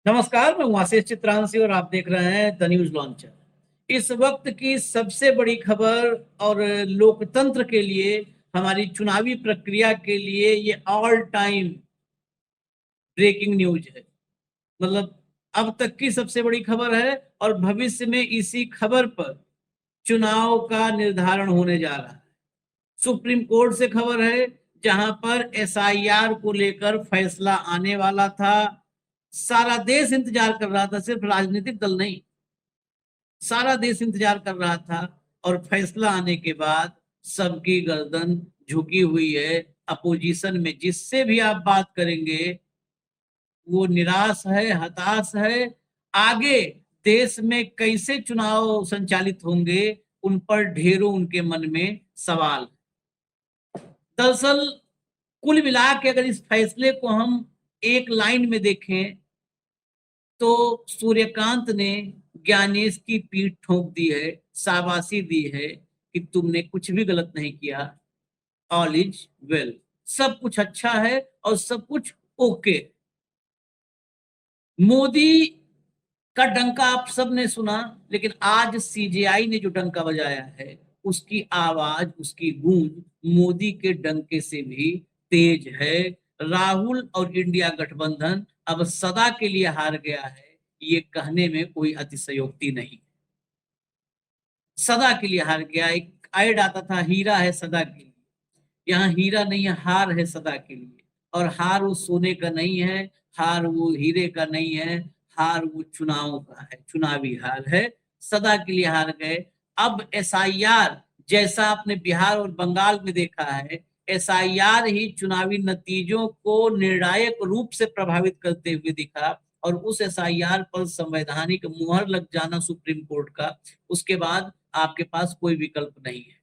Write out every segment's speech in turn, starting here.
नमस्कार, मैं हूं आशीष चित्रांशी और आप देख रहे हैं द न्यूज लॉन्चर। इस वक्त की सबसे बड़ी खबर और लोकतंत्र के लिए, हमारी चुनावी प्रक्रिया के लिए ये ऑल टाइम ब्रेकिंग न्यूज है। मतलब अब तक की सबसे बड़ी खबर है और भविष्य में इसी खबर पर चुनाव का निर्धारण होने जा रहा है। सुप्रीम कोर्ट से खबर है, जहां पर एसआईआर को लेकर फैसला आने वाला था। सारा देश इंतजार कर रहा था, सिर्फ राजनीतिक दल नहीं, सारा देश इंतजार कर रहा था। और फैसला आने के बाद सबकी गर्दन झुकी हुई है। अपोजिशन में जिससे भी आप बात करेंगे वो निराश है, हताश है। आगे देश में कैसे चुनाव संचालित होंगे, उन पर ढेरों उनके मन में सवाल। दरअसल कुल मिला के अगर इस फैसले को हम एक लाइन में देखें तो सूर्यकांत ने ज्ञानेश की पीठ ठोक दी है, शाबाशी दी है कि तुमने कुछ भी गलत नहीं किया। ऑल इज वेल, सब कुछ अच्छा है और सब कुछ ओके। मोदी का डंका आप सबने सुना, लेकिन आज सीजेआई ने जो डंका बजाया है, उसकी आवाज, उसकी गूंज मोदी के डंके से भी तेज है। राहुल और इंडिया गठबंधन अब सदा के लिए हार गया है, ये कहने में कोई अतिशयोक्ति नहीं। सदा के लिए हार गया। एक ऐड आता था, हीरा है सदा के लिए। यहाँ हीरा नहीं है, हार है सदा के लिए। और हार वो सोने का नहीं है, हार वो हीरे का नहीं है, हार वो चुनाव का है, चुनावी हार है। सदा के लिए हार गए। अब एसआईआर, जैसा आपने बिहार और बंगाल में देखा है, एसआईआर ही चुनावी नतीजों को निर्णायक रूप से प्रभावित करते हुए दिखा। और उस एसआईआर पर संवैधानिक मुहर लग जाना सुप्रीम कोर्ट का, उसके बाद आपके पास कोई विकल्प नहीं है।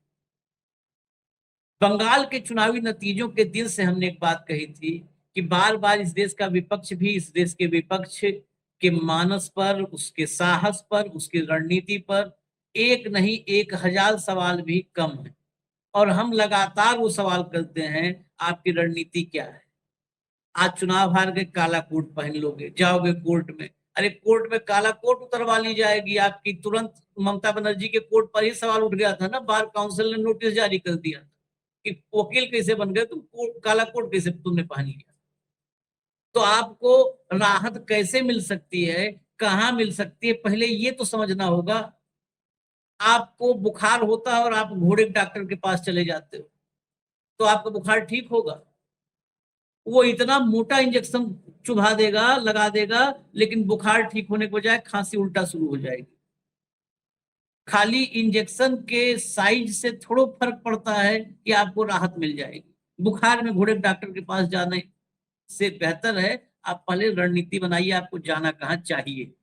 बंगाल के चुनावी नतीजों के दिन से हमने एक बात कही थी कि बार बार इस देश का विपक्ष भी इस देश के विपक्ष के मानस पर, उसके साहस पर, उसकी रणनीति पर एक नहीं 1000 सवाल भी कम है। और हम लगातार वो सवाल करते हैं, आपकी रणनीति क्या है? आज चुनाव हार गए, काला कोट पहन लोगे, जाओगे कोर्ट में। अरे कोर्ट में काला कोट उतरवा ली जाएगी आपकी तुरंत। ममता बनर्जी के कोर्ट पर ही सवाल उठ गया था ना, बार काउंसिल ने नोटिस जारी कर दिया कि वकील कैसे बन गए तुम, काला कोट कैसे तुमने पहन लिया। तो आपको राहत कैसे मिल सकती है, कहां मिल सकती है, पहले ये तो समझना होगा। आपको बुखार होता है और आप घोड़े डॉक्टर के पास चले जाते हो, तो आपका बुखार ठीक होगा? वो इतना मोटा इंजेक्शन चुभा देगा, लगा देगा, लेकिन बुखार ठीक होने के बजाय खांसी उल्टा शुरू हो जाएगी। खाली इंजेक्शन के साइज से थोड़ा फर्क पड़ता है कि आपको राहत मिल जाएगी। बुखार में घोड़े डॉक्टर के पास जाने से बेहतर है आप पहले रणनीति बनाइए, आपको जाना कहाँ चाहिए।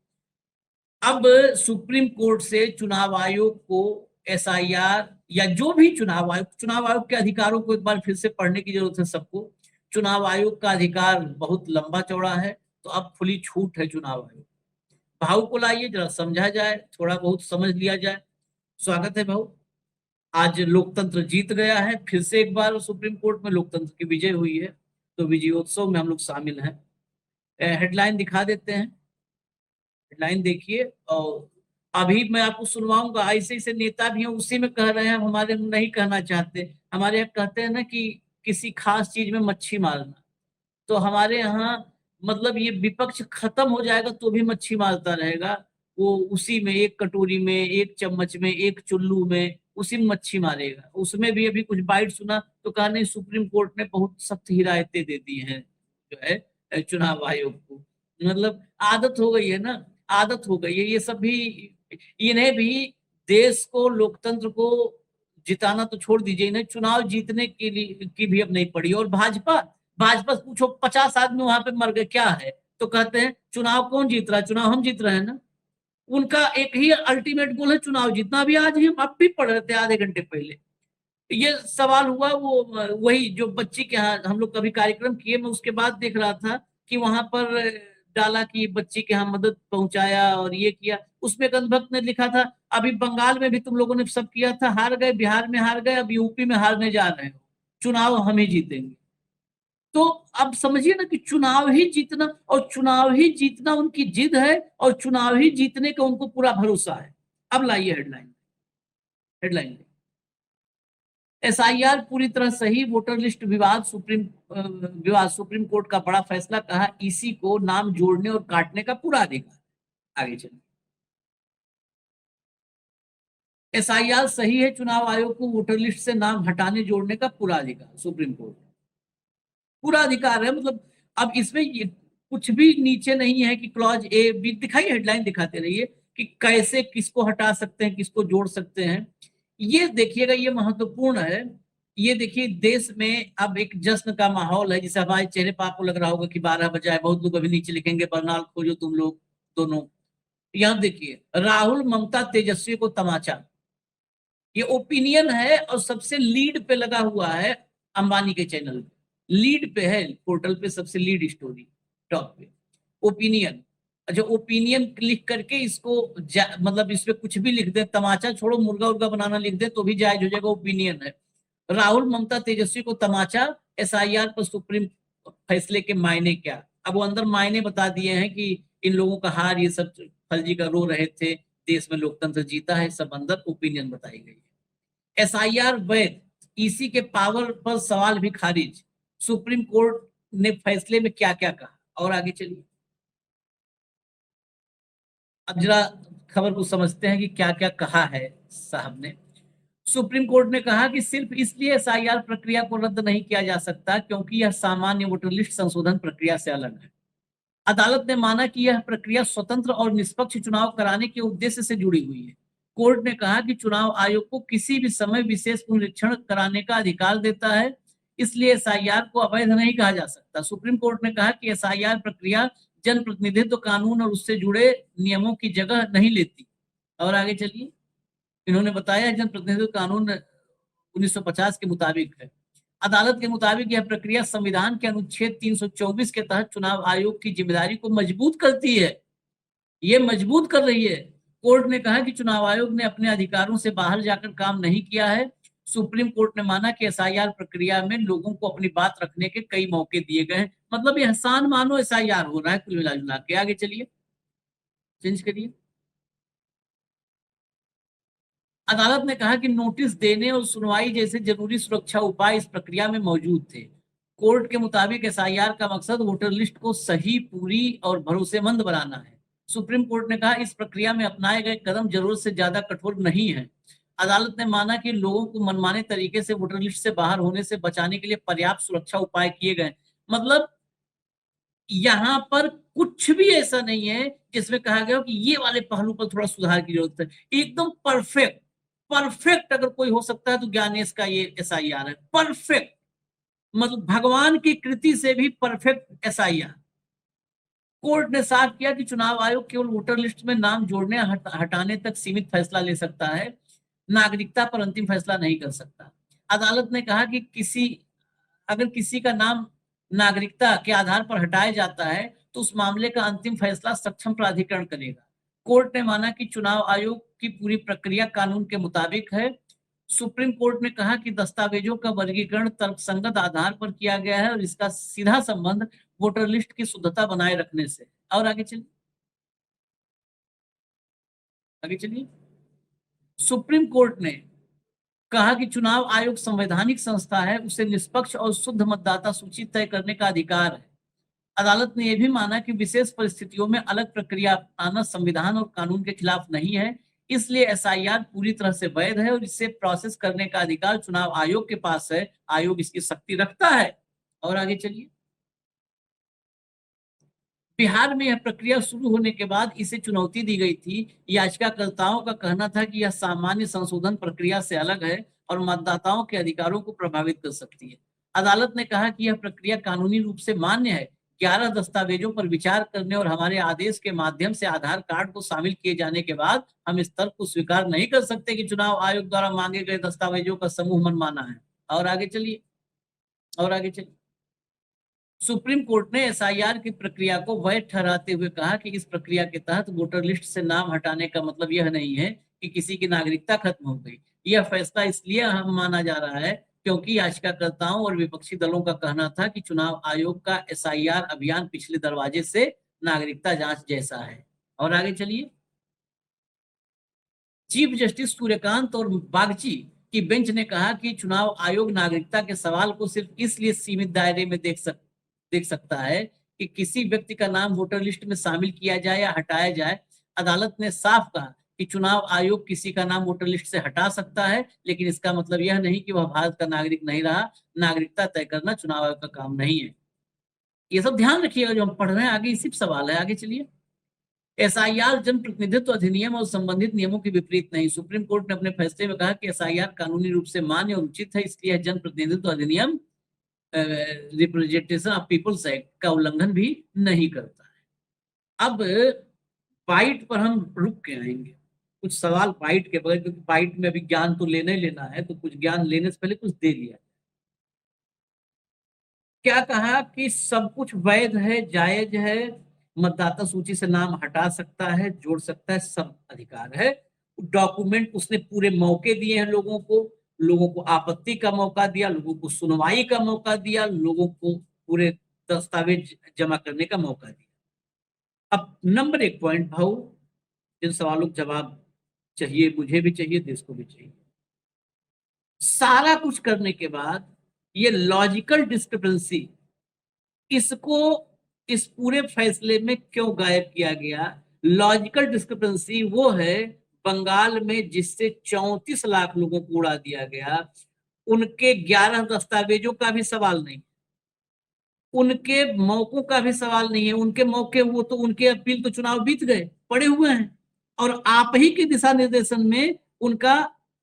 अब सुप्रीम कोर्ट से चुनाव आयोग को एसआईआर या जो भी चुनाव आयोग के अधिकारों को एक बार फिर से पढ़ने की जरूरत है सबको। चुनाव आयोग का अधिकार बहुत लंबा चौड़ा है, तो अब खुली छूट है चुनाव आयोग। भाव को लाइए, जरा समझा जाए, थोड़ा बहुत समझ लिया जाए। स्वागत है भाव। आज लोकतंत्र जीत गया है, फिर से एक बार सुप्रीम कोर्ट में लोकतंत्र की विजय हुई है, तो विजयोत्सव में हम लोग शामिल हैं। हेडलाइन दिखा देते हैं। हेडलाइन देखिए। और अभी मैं आपको सुनवाऊंगा, ऐसे ऐसे नेता भी हैं उसी में कह रहे हैं, हमारे नहीं कहना चाहते। हमारे यहाँ कहते हैं ना कि किसी खास चीज में मच्छी मारना, तो हमारे यहाँ मतलब ये विपक्ष खत्म हो जाएगा तो भी मच्छी मारता रहेगा। वो उसी में, एक कटोरी में, एक चम्मच में, एक चुल्लू में, उसी में मच्छी मारेगा। उसमें भी अभी कुछ बाइट सुना तो कहा नहीं, सुप्रीम कोर्ट ने बहुत सख्त हिदायतें दे दी हैं जो है चुनाव आयोग को। मतलब आदत हो गई है ना, आदत हो गई है ये सब भी। इन्हें भी देश को, लोकतंत्र को जिताना तो छोड़ दीजिए, इन्हें चुनाव जीतने के लिए की भी अब नहीं पड़ी। और भाजपा, भाजपा से पूछो 50 आदमी वहां पे मर गए, क्या है? तो कहते हैं चुनाव कौन जीत रहा है, चुनाव हम जीत रहे हैं ना। उनका एक ही अल्टीमेट गोल है, चुनाव जीतना। अभी आज हम अब भी पढ़ रहे थे आधे घंटे पहले, ये सवाल हुआ। वो वही जो बच्ची के यहाँ हम लोग कभी कार्यक्रम किए, मैं उसके बाद देख रहा था कि वहां पर डाला कि बच्ची के यहाँ मदद पहुंचाया और ये किया। उसमें एक अंधभक्त ने लिखा था, अभी बंगाल में भी तुम लोगों ने सब किया था, हार गए, बिहार में हार गए, अब यूपी में हारने जा रहे हो, चुनाव हम ही जीतेंगे। तो अब समझिए ना कि चुनाव ही जीतना, और चुनाव ही जीतना उनकी जिद है, और चुनाव ही जीतने का उनको पूरा भरोसा है। अब लाइए हेडलाइन। हेडलाइन एसआईआर पूरी तरह सही, वोटर लिस्ट विवाद सुप्रीम कोर्ट का बड़ा फैसला, कहा ईसी को नाम जोड़ने और काटने का पूरा अधिकार। आगे चलिए। एसआईआर सही है, चुनाव आयोग को वोटर लिस्ट से नाम हटाने जोड़ने का पूरा अधिकार, सुप्रीम कोर्ट पूरा अधिकार है। मतलब अब इसमें ये कुछ भी नीचे नहीं है कि क्लॉज ए बी, दिखाइए हेडलाइन दिखाते रहिए कि कैसे किसको हटा सकते हैं, किसको जोड़ सकते हैं। ये देखिएगा, ये महत्वपूर्ण है। ये देखिए, देश में अब एक जश्न का माहौल है, जिसे हमारे चेहरे पर आपको लग रहा होगा कि 12 बजाए। बहुत लोग अभी नीचे लिखेंगे बरनाल खोजो तुम लोग दोनों। यहाँ देखिए, राहुल ममता तेजस्वी को तमाचा, ये ओपिनियन है और सबसे लीड पे लगा हुआ है अंबानी के चैनल पे, लीड पे है पोर्टल पे, सबसे लीड स्टोरी टॉप पे ओपिनियन। अच्छा, ओपिनियन लिख करके इसको मतलब इस पे कुछ भी लिख दे, तमाचा छोड़ो, मुर्गा उर्गा बनाना लिख दे तो भी जायज हो जाएगा, ओपिनियन है। राहुल ममता तेजस्वी को तमाचा, एसआईआर पर सुप्रीम फैसले के मायने क्या। अब वो अंदर मायने बता दिए हैं कि इन लोगों का हार, ये सब फर्जी का रो रहे थे, देश में लोकतंत्र जीता है, सब अंदर ओपिनियन बताई गई है। एसआईआर वैध, ईसी के पावर पर सवाल भी खारिज, सुप्रीम कोर्ट ने फैसले में क्या क्या कहा। और आगे चलिए, अब जरा खबर को समझते हैं कि क्या क्या कहा है साहब ने। सुप्रीम कोर्ट ने कहा कि सिर्फ इसलिए एसआईआर प्रक्रिया को रद्द नहीं किया जा सकता क्योंकि यह सामान्य वोटर लिस्ट संशोधन प्रक्रिया से अलग है। अदालत ने माना कि यह प्रक्रिया स्वतंत्र और निष्पक्ष चुनाव कराने के उद्देश्य से जुड़ी हुई है। कोर्ट ने कहा कि चुनाव आयोग को किसी भी समय विशेष पुनरीक्षण कराने का अधिकार देता है, इसलिए एसआईआर को अवैध नहीं कहा जा सकता। सुप्रीम कोर्ट ने कहा कि एसआईआर प्रक्रिया जनप्रतिनिधित्व कानून और उससे जुड़े नियमों की जगह नहीं लेती। और आगे चलिए, इन्होंने बताया जनप्रतिनिधित्व कानून 1950 के मुताबिक है। अदालत के मुताबिक यह प्रक्रिया संविधान के अनुच्छेद 324 के तहत चुनाव आयोग की जिम्मेदारी को मजबूत करती है, ये मजबूत कर रही है। कोर्ट ने कहा कि चुनाव आयोग ने अपने अधिकारों से बाहर जाकर काम नहीं किया है। सुप्रीम कोर्ट ने माना कि एसआईआर प्रक्रिया में लोगों को अपनी बात रखने के कई मौके दिए गए हैं। मतलब ये एहसान मानो एसआईआर हो रहा है कुल मिला के। आगे चलिए, चेंज करिए। अदालत ने कहा कि नोटिस देने और सुनवाई जैसे जरूरी सुरक्षा उपाय इस प्रक्रिया में मौजूद थे। कोर्ट के मुताबिक एसआईआर का मकसद वोटर लिस्ट को सही, पूरी और भरोसेमंद बनाना है। सुप्रीम कोर्ट ने कहा इस प्रक्रिया में अपनाए गए कदम जरूरत से ज्यादा कठोर नहीं है। अदालत ने माना कि लोगों को मनमाने तरीके से वोटर लिस्ट से बाहर होने से बचाने के लिए पर्याप्त सुरक्षा उपाय किए गए। मतलब यहां पर कुछ भी ऐसा नहीं है जिसमें कहा गया कि ये वाले पहलू पर थोड़ा सुधार की जरूरत है। एकदम परफेक्ट, परफेक्ट अगर कोई हो सकता है तो ज्ञानेश का ये एसआईआर है, परफेक्ट। मतलब भगवान की कृति से भी परफेक्ट एसआईआर। कोर्ट ने साफ किया कि चुनाव आयोग केवल वोटर लिस्ट में नाम जोड़ने हटाने तक सीमित फैसला ले सकता है, नागरिकता पर अंतिम फैसला नहीं कर सकता। अदालत ने कहा कि अगर किसी का नाम नागरिकता के आधार पर हटाया जाता है तो उस मामले का अंतिम फैसला सक्षम प्राधिकरण करेगा। कोर्ट ने माना कि चुनाव आयोग की पूरी प्रक्रिया कानून के मुताबिक है। सुप्रीम कोर्ट ने कहा कि दस्तावेजों का वर्गीकरण तर्कसंगत आधार पर किया गया है और इसका सीधा संबंध वोटर लिस्ट की शुद्धता बनाए रखने से। और आगे चलिए, आगे चलिए। सुप्रीम कोर्ट ने कहा कि चुनाव आयोग संवैधानिक संस्था है, उसे निष्पक्ष और शुद्ध मतदाता सूची तय करने का अधिकार है। अदालत ने यह भी माना कि विशेष परिस्थितियों में अलग प्रक्रिया अपनाना संविधान और कानून के खिलाफ नहीं है, इसलिए एसआईआर पूरी तरह से वैध है और इसे प्रोसेस करने का अधिकार चुनाव आयोग के पास है। आयोग इसकी शक्ति रखता है। और आगे चलिए, बिहार में यह प्रक्रिया शुरू होने के बाद इसे चुनौती दी गई थी। याचिकाकर्ताओं का कहना था कि यह सामान्य संशोधन प्रक्रिया से अलग है और मतदाताओं के अधिकारों को प्रभावित कर सकती है। अदालत ने कहा कि यह प्रक्रिया कानूनी रूप से मान्य है। 11 दस्तावेजों पर विचार करने और हमारे आदेश के माध्यम से आधार कार्ड को शामिल किए जाने के बाद हम इस तर्क को स्वीकार नहीं कर सकते कि चुनाव आयोग द्वारा मांगे गए दस्तावेजों का समूह मनमाना है। और आगे चलिए, और आगे चलिए। सुप्रीम कोर्ट ने एसआईआर की प्रक्रिया को वैध ठहराते हुए कहा कि इस प्रक्रिया के तहत वोटर लिस्ट से नाम हटाने का मतलब यह नहीं है कि किसी की नागरिकता खत्म हो गई। यह फैसला इसलिए अहम माना जा रहा है क्योंकि याचिकाकर्ताओं और विपक्षी दलों का कहना था कि चुनाव आयोग का एसआईआर अभियान पिछले दरवाजे से नागरिकता जांच जैसा है। और आगे चलिए। चीफ जस्टिस सूर्यकांत और बागची की बेंच ने कहा कि चुनाव आयोग नागरिकता के सवाल को सिर्फ इसलिए सीमित दायरे में देख सकता है कि किसी व्यक्ति का नाम वोटर लिस्ट में शामिल किया जाए या हटाया जाए। अदालत ने साफ कहा कि चुनाव आयोग किसी का नाम वोटर लिस्ट से हटा सकता है, लेकिन इसका मतलब यह नहीं कि वह भारत का नागरिक नहीं रहा। नागरिकता तय करना चुनाव आयोग का काम नहीं है। ये सब ध्यान रखिएगा जो हम पढ़ रहे हैं, आगे इसी सवाल है। आगे चलिए। एसआईआर जन प्रतिनिधित्व अधिनियम और संबंधित नियमों के विपरीत नहीं। सुप्रीम कोर्ट ने अपने फैसले में कहा कि एसआईआर कानूनी रूप से मान्य और उचित है, इसलिए जन प्रतिनिधित्व अधिनियम रिप्रेजेंटेशन ऑफ पीपल्स एक्ट का उल्लंघन भी नहीं करता है। अब बाइट पर हम रुक के आएंगे, कुछ सवाल बाइट के बगैर, क्योंकि बाइट में अभी ज्ञान तो लेना ही लेना है, तो कुछ ज्ञान लेने से पहले कुछ दे लिया। क्या कहा कि सब कुछ वैध है, जायज है, मतदाता सूची से नाम हटा सकता है, जोड़ सकता है, सब अधिकार है। डॉक्यूमेंट उसने पूरे मौके दिए हैं लोगों को आपत्ति का मौका दिया, लोगों को सुनवाई का मौका दिया, लोगों को पूरे दस्तावेज जमा करने का मौका दिया। अब नंबर 1 पॉइंट भाऊ, जिन सवालों का जवाब चाहिए, मुझे भी चाहिए, देश को भी चाहिए। सारा कुछ करने के बाद ये लॉजिकल डिस्क्रिपेंसी, इसको इस पूरे फैसले में क्यों गायब किया गया? लॉजिकल डिस्क्रिपेंसी वो है बंगाल में जिससे 34 लाख लोगों को उड़ा दिया गया, उनके 11 दस्तावेजों का भी सवाल नहीं, उनके मौकों का भी सवाल नहीं है। उनके मौके, वो तो उनके अपील तो चुनाव बीत गए, पड़े हुए हैं, और आप ही के दिशा निर्देशन में उनका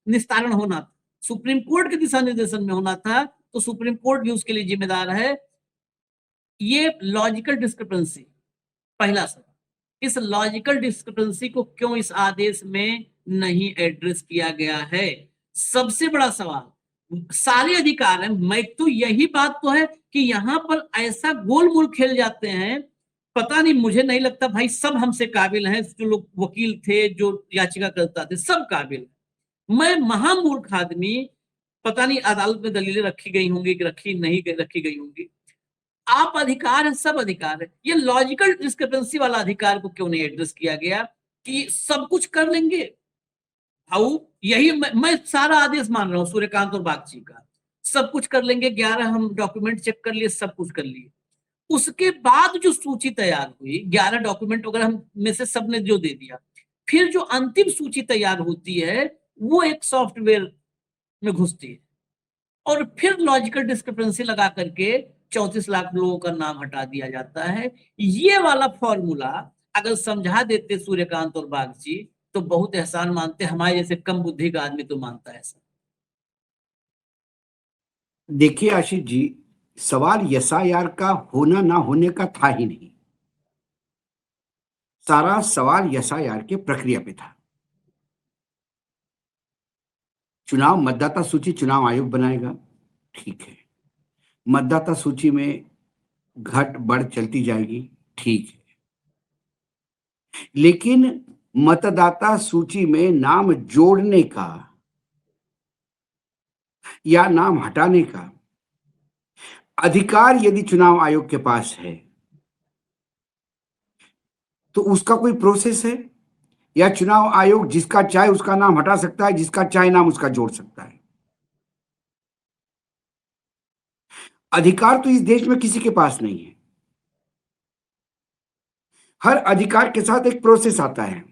निस्तारण होना था, सुप्रीम कोर्ट के दिशा निर्देशन में होना था, तो सुप्रीम कोर्ट भी उसके लिए जिम्मेदार है। ये लॉजिकल डिस्क्रिपेंसी, पहला सवाल, इस लॉजिकल डिस्क्रिपेंसी को क्यों इस आदेश में नहीं एड्रेस किया गया है? सबसे बड़ा सवाल, सारे अधिकार हैं, मैं तो यही बात तो है कि यहां पर ऐसा गोलमोल खेल जाते हैं, पता नहीं, मुझे नहीं लगता भाई सब हमसे काबिल हैं, जो लोग वकील थे, जो याचिका करता थे, सब काबिल। मैं महामूर्ख आदमी, पता नहीं अदालत में दलीलें रखी गई होंगी कि रखी नहीं रखी गई होंगी। आप अधिकार है, सब अधिकार है, ये लॉजिकल डिस्क्रिपेंसी वाला अधिकार को क्यों नहीं एड्रेस किया गया कि सब कुछ कर लेंगे? भाऊ यही मैं सारा आदेश मान रहा हूं सूर्यकांत और बागची का, सब कुछ कर लेंगे, 11 हम डॉक्यूमेंट चेक कर लिए, सब कुछ कर लिए। उसके बाद जो सूची तैयार हुई, 11 डॉक्यूमेंट वगैरह हम में से सबने जो दे दिया, फिर जो अंतिम सूची तैयार होती है वो एक सॉफ्टवेयर में घुसती है, और फिर लॉजिकल डिस्क्रिपेंसी लगा करके 34 लाख लोगों का नाम हटा दिया जाता है। ये वाला फॉर्मूला अगर समझा देते सूर्यकांत और बागची तो बहुत एहसान मानते, हमारे जैसे कम बुद्धि का आदमी तो मानता है ऐसा। देखिए आशीष जी, सवाल एसआईआर का होना ना होने का था ही नहीं, सारा सवाल एसआईआर के प्रक्रिया पे था। चुनाव मतदाता सूची चुनाव आयोग बनाएगा, ठीक है, मतदाता सूची में घट बढ़ चलती जाएगी, ठीक है, लेकिन मतदाता सूची में नाम जोड़ने का या नाम हटाने का अधिकार यदि चुनाव आयोग के पास है तो उसका कोई प्रोसेस है? या चुनाव आयोग जिसका चाहे उसका नाम हटा सकता है, जिसका चाहे नाम उसका जोड़ सकता है? अधिकार तो इस देश में किसी के पास नहीं है। हर अधिकार के साथ एक प्रोसेस आता है।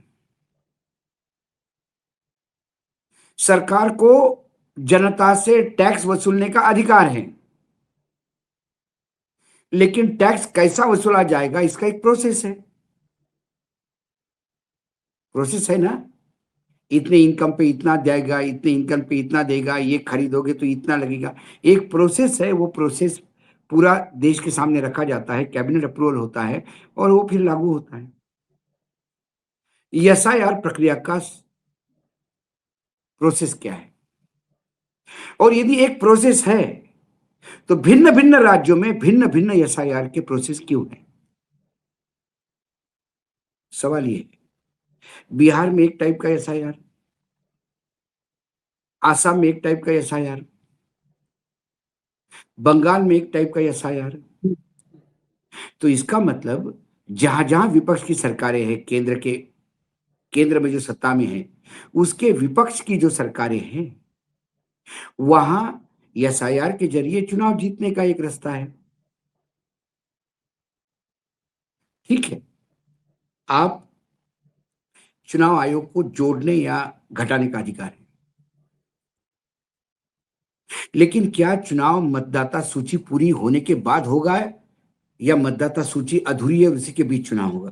सरकार को जनता से टैक्स वसूलने का अधिकार है, लेकिन टैक्स कैसा वसूला जाएगा इसका एक प्रोसेस है। प्रोसेस है ना, इतने इनकम पे इतना देगा, इतने इनकम पे इतना देगा, ये खरीदोगे तो इतना लगेगा, एक प्रोसेस है। वो प्रोसेस पूरा देश के सामने रखा जाता है, कैबिनेट अप्रूवल होता है और वो फिर लागू होता है। एसआईआर प्रक्रिया का प्रोसेस क्या है? और यदि एक प्रोसेस है तो भिन्न भिन्न राज्यों में भिन्न भिन्न एसआईआर के प्रोसेस क्यों है? सवाल ये है। बिहार में एक टाइप का एसआईआर, आसाम में एक टाइप का एसआईआर, बंगाल में एक टाइप का एसआईआर है। तो इसका मतलब जहां जहां विपक्ष की सरकारें हैं, केंद्र में जो सत्ता में है, उसके विपक्ष की जो सरकारें हैं, वहां एसआईआर के जरिए चुनाव जीतने का एक रास्ता है। ठीक है, आप चुनाव आयोग को जोड़ने या घटाने का अधिकार है, लेकिन क्या चुनाव मतदाता सूची पूरी होने के बाद होगा या मतदाता सूची अधूरी है उसी के बीच चुनाव होगा?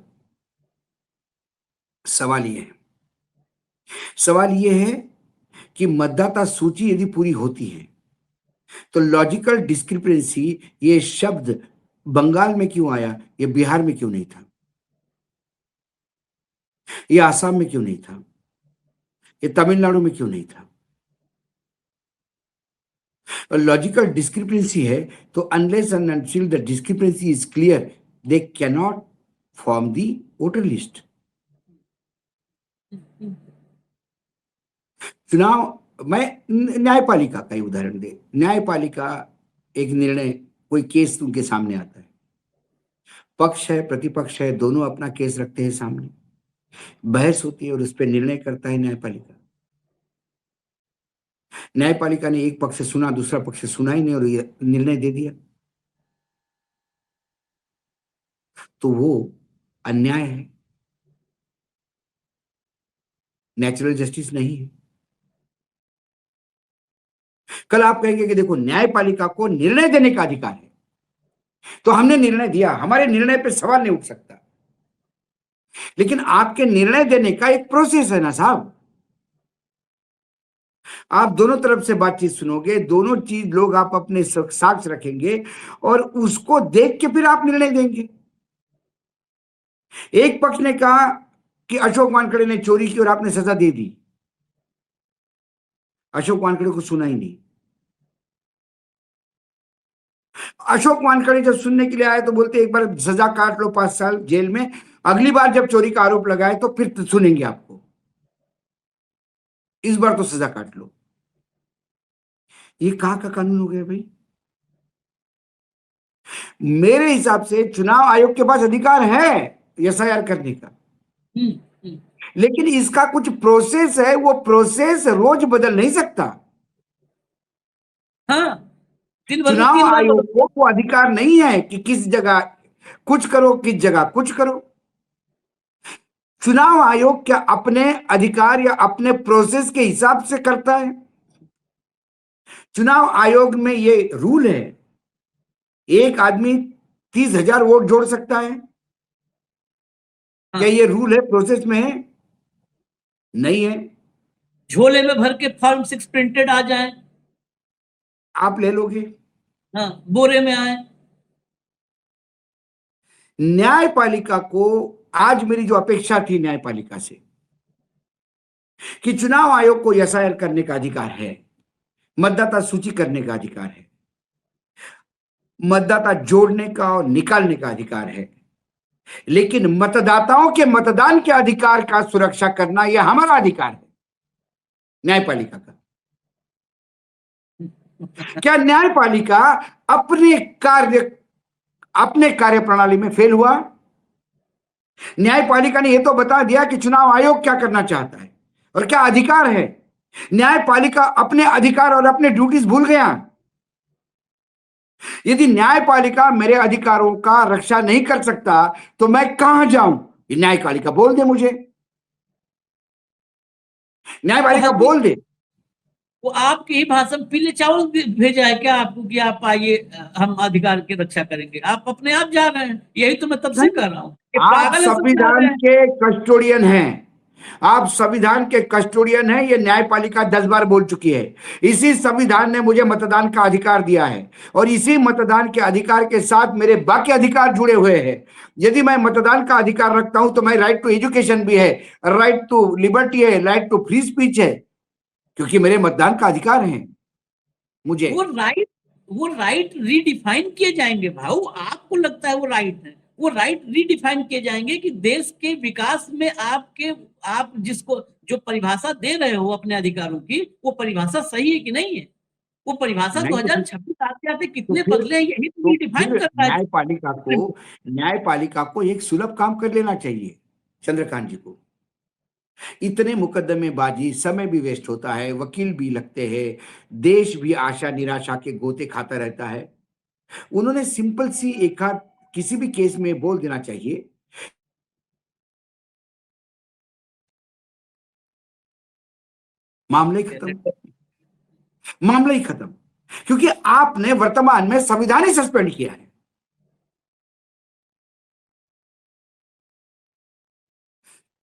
सवाल ये है कि मतदाता सूची यदि पूरी होती है तो लॉजिकल डिस्क्रिपेंसी, ये शब्द बंगाल में क्यों आया, ये बिहार में क्यों नहीं था, ये आसाम में क्यों नहीं था, ये तमिलनाडु में क्यों नहीं था? लॉजिकल डिस्क्रिपेंसी है तो unless and until the discrepancy is clear they can not form the voter list. चुनाव, मैं न्यायपालिका का ही उदाहरण दे, न्यायपालिका एक निर्णय, कोई केस उनके सामने आता है, पक्ष है प्रतिपक्ष है, दोनों अपना केस रखते हैं सामने, बहस होती है और उस पर निर्णय करता है न्यायपालिका। न्यायपालिका ने एक पक्ष से सुना, दूसरा पक्ष से सुना ही नहीं और ये निर्णय दे दिया, तो वो अन्याय है, नेचुरल जस्टिस नहीं है। कल आप कहेंगे कि देखो न्यायपालिका को निर्णय देने का अधिकार है, तो हमने निर्णय दिया, हमारे निर्णय पे सवाल नहीं उठ सकता, लेकिन आपके निर्णय देने का एक प्रोसेस है ना साहब। आप दोनों तरफ से बातचीत सुनोगे, दोनों चीज लोग आप अपने साक्ष्य रखेंगे और उसको देख के फिर आप निर्णय देंगे। एक पक्ष ने कहा कि अशोक वानखेड़े ने चोरी की और आपने सजा दे दी, अशोक वानखेड़े को सुना ही नहीं। अशोक वानखेड़े जब सुनने के लिए आए तो बोलते एक बार सजा काट लो 5 साल जेल में, अगली बार जब चोरी का आरोप लगाए तो फिर सुनेंगे आपको, इस बार तो सजा काट लो। ये कहां का कानून हो गया भाई? मेरे हिसाब से चुनाव आयोग के पास अधिकार है एसआईआर करने का, लेकिन इसका कुछ प्रोसेस है, वो प्रोसेस रोज बदल नहीं सकता। हाँ, चुनाव आयोग को वो अधिकार नहीं है कि किस जगह कुछ करो, किस जगह कुछ करो। चुनाव आयोग क्या अपने अधिकार या अपने प्रोसेस के हिसाब से करता है? चुनाव आयोग में ये रूल है, एक आदमी 30,000 वोट जोड़ सकता है। क्या ये रूल है, प्रोसेस में है? नहीं है। झोले में भर के फॉर्म 6 प्रिंटेड आ जाए, आप ले लोगे, हाँ, बोरे में आए। न्यायपालिका को आज मेरी जो अपेक्षा थी न्यायपालिका से कि चुनाव आयोग को एसआईआर करने का अधिकार है, मतदाता सूची करने का अधिकार है, मतदाता जोड़ने का और निकालने का अधिकार है, लेकिन मतदाताओं के मतदान के अधिकार का सुरक्षा करना यह हमारा अधिकार है, न्यायपालिका का। क्या न्यायपालिका अपने कार्य प्रणाली में फेल हुआ? न्यायपालिका ने यह तो बता दिया कि चुनाव आयोग क्या करना चाहता है और क्या अधिकार है। न्यायपालिका अपने अधिकार और अपने ड्यूटीज भूल गया। यदि न्यायपालिका मेरे अधिकारों का रक्षा नहीं कर सकता तो मैं कहां जाऊं? न्यायपालिका बोल दे मुझे, न्यायपालिका बोल दे। वो आपके ही भाषण पीले चावल भेजा है क्या आपको कि आप आइए हम अधिकार की रक्षा करेंगे? आप अपने आप जा रहे हैं, यही तो मैं तब से कह रहा हूँ। आप संविधान के कस्टोडियन हैं, आप संविधान के कस्टोडियन हैं, ये न्यायपालिका 10 बार बोल चुकी है। इसी संविधान ने मुझे मतदान का अधिकार दिया है और इसी मतदान के अधिकार के साथ मेरे बाकी अधिकार जुड़े हुए हैं। यदि मैं मतदान का अधिकार रखता हूं तो मैं राइट टू एजुकेशन भी है, राइट टू लिबर्टी है, राइट टू फ्री स्पीच है, क्योंकि मेरे मतदान का अधिकार है। मुझे वो राइट रीडिफाइन किए जाएंगे भाऊ, आपको लगता है वो राइट है? वो राइट रीडिफाइन किए जाएंगे कि देश के विकास में आप जिसको जो परिभाषा दे रहे हो अपने अधिकारों की, वो परिभाषा सही है कि नहीं है, वो परिभाषा नहीं तो फिर 2026 आते आते तो कितने फिर बदले हैं, यही तो तो डिफाइन फिर कर रहा है न्यायपालिका को एक सुलभ काम कर लेना चाहिए चंद्रकांत जी को। इतने मुकदमेबाजी, समय भी वेस्ट होता है, वकील भी लगते हैं, देश भी आशा निराशा के गोते खाता रहता है। उन्होंने सिंपल सी एक आध किसी भी केस में बोल देना चाहिए, मामला ही खत्म, मामला ही खत्म। क्योंकि आपने वर्तमान में संविधान ही सस्पेंड किया है।